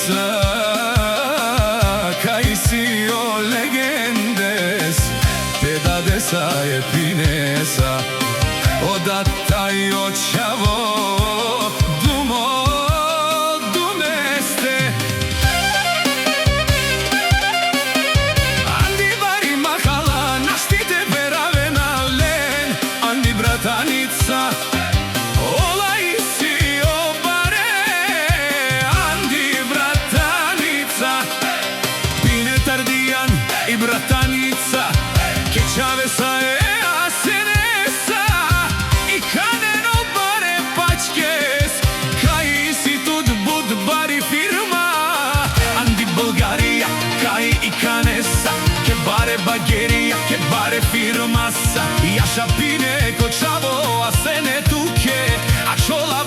Bratanitsa Kaisio legendes Te dadesa e pinesa Odattaio chavo Dumo dumeste Andi bari mahala Nastite veravenalen Andi Bratanitsa I Bratanica che Chavesa e Asenesa I Caneno bare pačkes Kaj institut bud bari firma Andi Bulgarija kaj I Canesa Che bare Bagherija che bare firma sa Jaša pine ko Čavo Asene tuke A čola